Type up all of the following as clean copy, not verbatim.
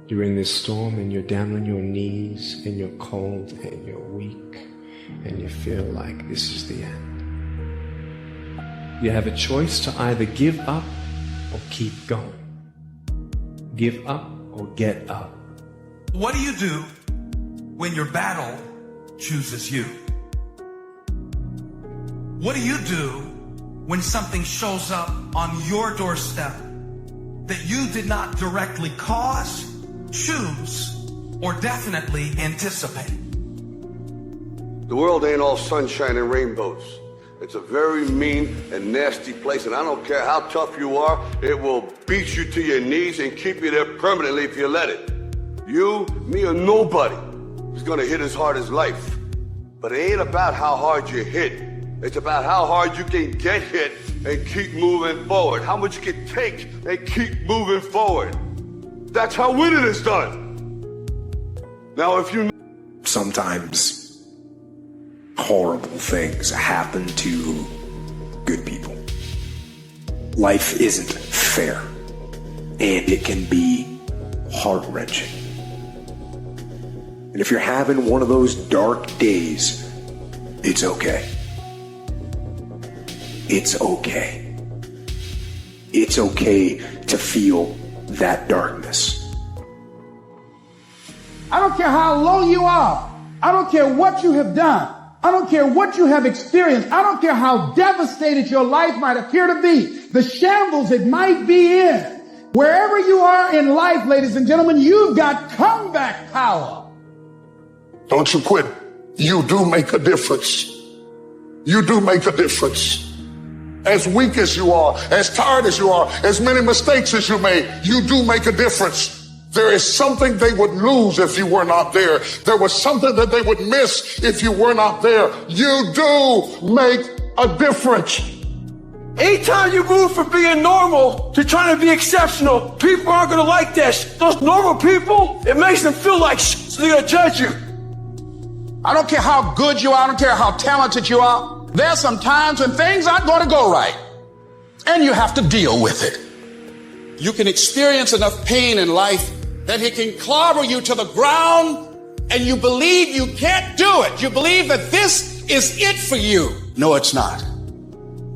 You're in this storm and you're down on your knees and you're cold and you're weak and you feel like this is the end. You have a choice to either give up or keep going. Give up or get up. What do you do when your battle chooses you? What do you do when something shows up on your doorstep that you did not directly cause, choose, or definitely anticipate? The world ain't all sunshine and rainbows. It's a very mean and nasty place, and I don't care how tough you are, it will beat you to your knees and keep you there permanently if you let it. You, me, or nobody is gonna hit as hard as life. But it ain't about how hard you hit. It's about how hard you can get hit and keep moving forward. How much you can take and keep moving forward. That's how winning is done. Now, if you... Sometimes horrible things happen to good people. Life isn't fair, and it can be heart-wrenching. And if you're having one of those dark days, it's okay. It's okay. It's okay to feel that darkness. I don't care how low you are. I don't care what you have done. I don't care what you have experienced. I don't care how devastated your life might appear to be. The shambles it might be in. Wherever you are in life, ladies and gentlemen, you've got comeback power. Don't you quit. You do make a difference. You do make a difference. As weak as you are, as tired as you are, as many mistakes as you made, you do make a difference. There is something they would lose if you were not there. There was something that they would miss if you were not there. You do make a difference. Anytime you move from being normal to trying to be exceptional, people aren't going to like that. Those normal people, it makes them feel like so they're going to judge you. I don't care how good you are. I don't care how talented you are. There are some times when things aren't going to go right, and you have to deal with it. You can experience enough pain in life that it can clobber you to the ground, and you believe you can't do it. You believe that this is it for you. No, it's not.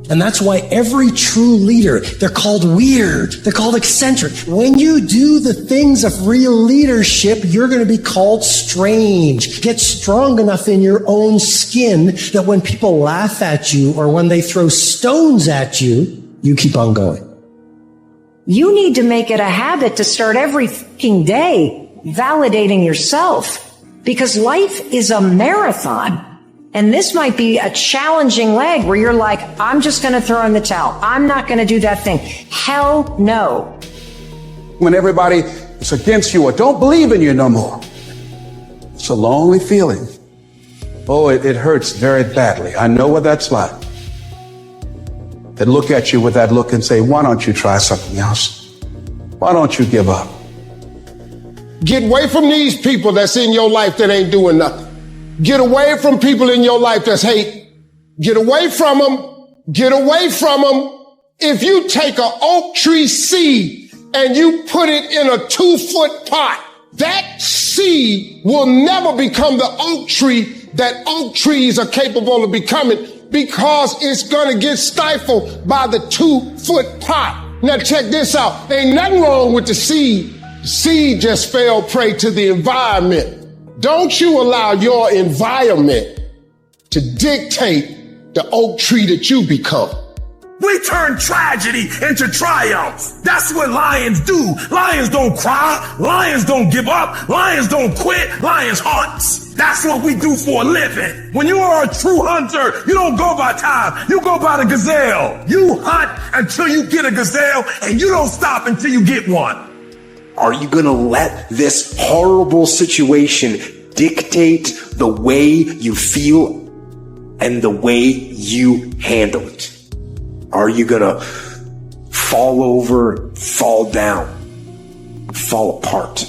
And that's why every true leader, they're called weird. They're called eccentric. When you do the things of real leadership, you're going to be called strange. Get strong enough in your own skin that when people laugh at you or when they throw stones at you, you keep on going. You need to make it a habit to start every fucking day validating yourself, because life is a marathon. And this might be a challenging leg where you're like, I'm just going to throw in the towel. I'm not going to do that thing. Hell no. When everybody is against you or don't believe in you no more, it's a lonely feeling. Oh, it hurts very badly. I know what that's like. They look at you with that look and say, why don't you try something else? Why don't you give up? Get away from these people that's in your life that ain't doing nothing. Get away from people in your life that's hate. Get away from them. Get away from them. If you take an oak tree seed and you put it in a 2-foot pot, that seed will never become the oak tree that oak trees are capable of becoming, because it's going to get stifled by the 2-foot pot. Now check this out. Ain't nothing wrong with the seed. The seed just fell prey to the environment. Don't you allow your environment to dictate the oak tree that you become. We turn tragedy into triumph. That's what lions do. Lions don't cry. Lions don't give up. Lions don't quit. Lions hunt. That's what we do for a living. When you are a true hunter, you don't go by time. You go by the gazelle. You hunt until you get a gazelle, and you don't stop until you get one. Are you going to let this horrible situation dictate the way you feel and the way you handle it? Are you going to fall over, fall down, fall apart?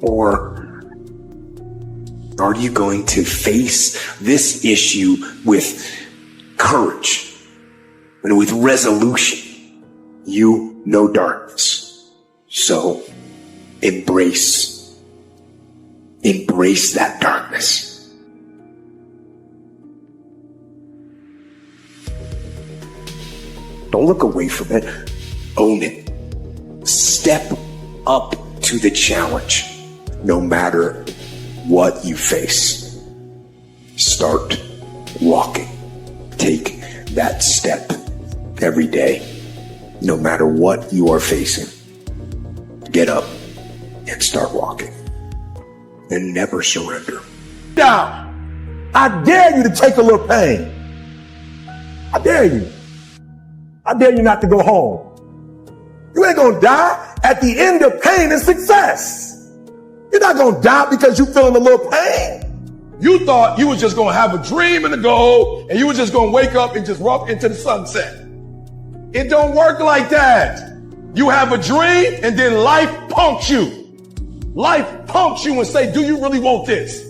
Or are you going to face this issue with courage and with resolution? You know darkness. So Embrace that darkness. Don't look away from it. Own it. Step up to the challenge, no matter what you face. Start walking. Take that step every day, no matter what you are facing. Get up and start walking. And never surrender. Now, I dare you to take a little pain. I dare you. I dare you not to go home. You ain't gonna die. At the end of pain is success. You're not gonna die because you feeling a little pain. You thought you was just gonna have a dream and a goal, and you was just gonna wake up and just walk into the sunset. It don't work like that. You have a dream, and then life punks you. Life punks you and say, do you really want this?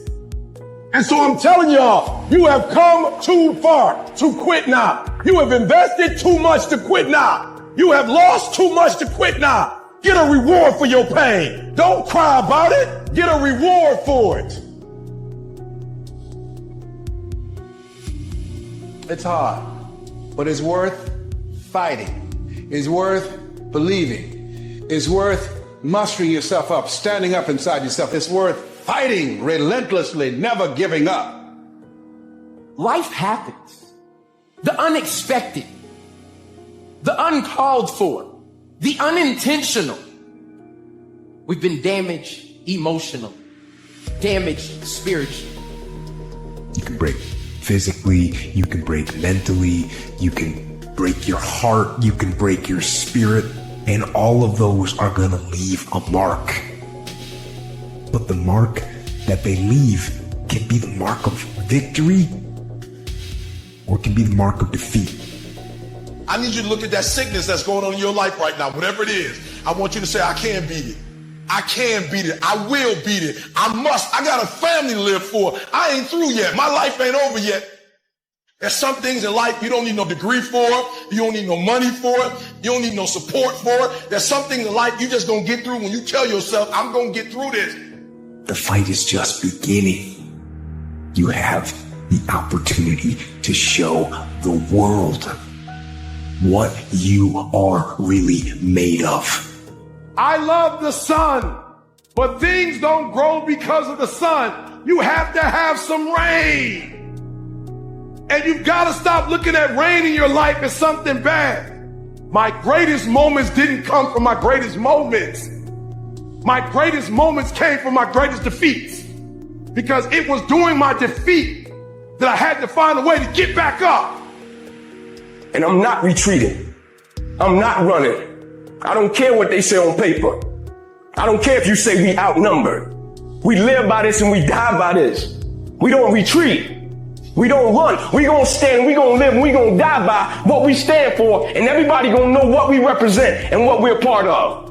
And so I'm telling y'all, you have come too far to quit now. You have invested too much to quit now. You have lost too much to quit now. Get a reward for your pain. Don't cry about it. Get a reward for it. It's hard, but it's worth fighting. It's worth believing. It's worth mustering yourself up, standing up inside yourself. It's worth fighting relentlessly, never giving up. Life happens. The unexpected, the uncalled for, the unintentional. We've been damaged emotionally, damaged spiritually. You can break physically, you can break mentally, you can break your heart, you can break your spirit. And all of those are going to leave a mark. But the mark that they leave can be the mark of victory or it can be the mark of defeat. I need you to look at that sickness that's going on in your life right now, whatever it is. I want you to say, I can beat it. I can beat it. I will beat it. I must. I got a family to live for. I ain't through yet. My life ain't over yet. There's some things in life you don't need no degree for. You don't need no money for it. You don't need no support for it. There's some things in life you just gonna get through when you tell yourself, I'm gonna get through this. The fight is just beginning. You have the opportunity to show the world what you are really made of. I love the sun, but things don't grow because of the sun. You have to have some rain. And you've got to stop looking at rain in your life as something bad. My greatest moments didn't come from my greatest moments. My greatest moments came from my greatest defeats. Because it was during my defeat that I had to find a way to get back up. And I'm not retreating. I'm not running. I don't care what they say on paper. I don't care if you say we outnumbered. We live by this and we die by this. We don't retreat. We don't run. We gonna stand, we gonna live, and we gonna die by what we stand for, and everybody gonna know what we represent and what we're part of.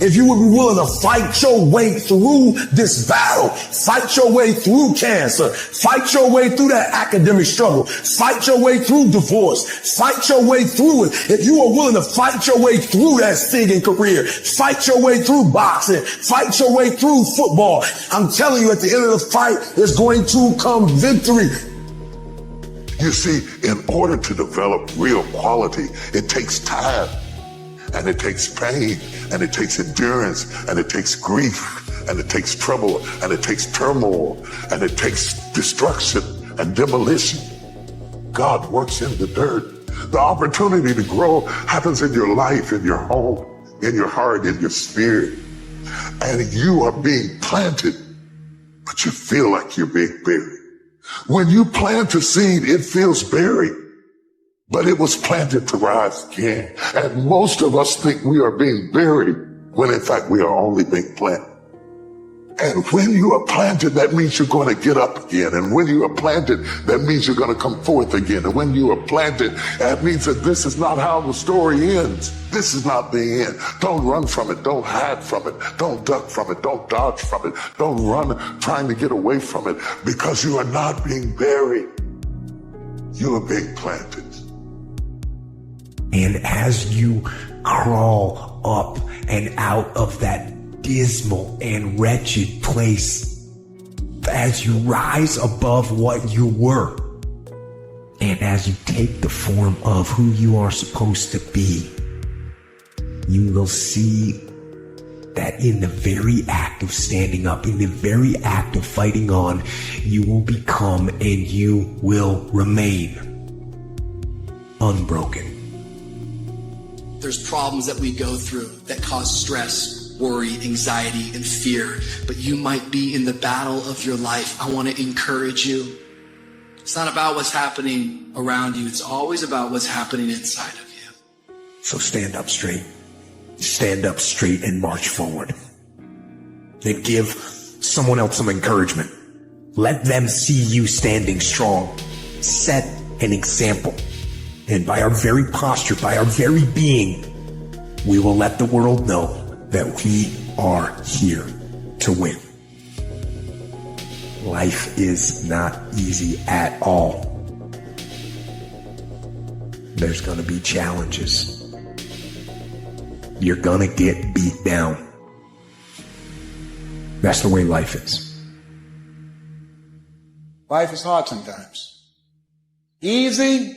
If you would be willing to fight your way through this battle, fight your way through cancer, fight your way through that academic struggle, fight your way through divorce, fight your way through it. If you are willing to fight your way through that singing career, fight your way through boxing, fight your way through football, I'm telling you, at the end of the fight, there's going to come victory. You see, in order to develop real quality, it takes time. And it takes pain, and it takes endurance, and it takes grief, and it takes trouble, and it takes turmoil, and it takes destruction and demolition. God works in the dirt. The opportunity to grow happens in your life, in your home, in your heart, in your spirit. And you are being planted, but you feel like you're being buried. When you plant a seed, it feels buried. But it was planted to rise again. And most of us think we are being buried when in fact we are only being planted. And when you are planted, that means you're going to get up again. And when you are planted, that means you're going to come forth again. And when you are planted, that means that this is not how the story ends. This is not the end. Don't run from it. Don't hide from it. Don't duck from it. Don't dodge from it. Don't run trying to get away from it, because you are not being buried. You are being planted. And as you crawl up and out of that dismal and wretched place as you rise above what you were. And as you take the form of who you are supposed to be, you will see that in the very act of standing up, in the very act of fighting on, you will become and you will remain unbroken. There's problems that we go through that cause stress, worry, anxiety, and fear, but you might be in the battle of your life. I want to encourage you. It's not about what's happening around you. It's always about what's happening inside of you. So stand up straight. Stand up straight and march forward. Then give someone else some encouragement. Let them see you standing strong. Set an example. And by our very posture, by our very being, we will let the world know that we are here to win. Life is not easy at all. There's going to be challenges. You're gonna get beat down. That's the way life is. Life is hard sometimes. Easy,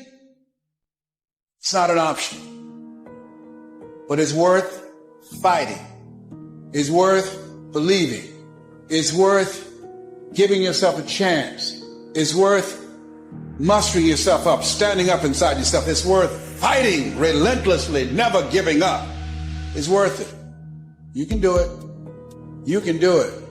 it's not an option. But it's worth fighting. It's worth believing. It's worth giving yourself a chance. It's worth mustering yourself up, standing up inside yourself. It's worth fighting relentlessly, never giving up. It's worth it. You can do it. You can do it.